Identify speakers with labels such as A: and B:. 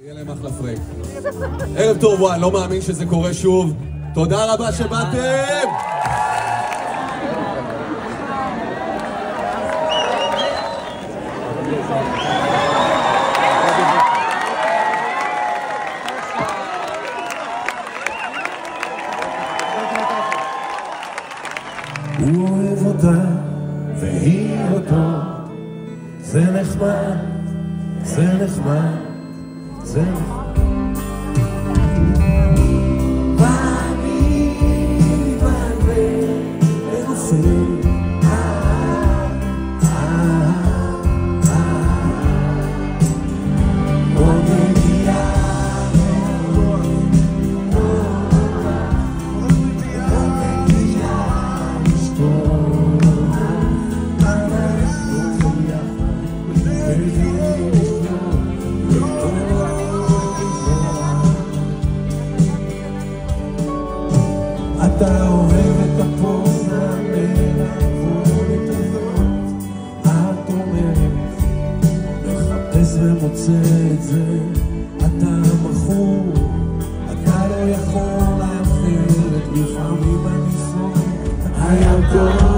A: יהיה להם אחלה פרק. ערב טוב, וואי, לא מאמין שזה קורה שוב. תודה רבה שבאתם!
B: הוא אוהב אותה והיא אותו, זה נחמד, זה נחמד, זה נחמד. ואני מתבלבל ונופל, עוד נגיעה אתה אוהב את הפונה מלעבוד הזאת, את אומרת מחפש ומוצא את זה, אתה מכור, אתה לא יכול להפעיל את לפעמים הניסון היה טוב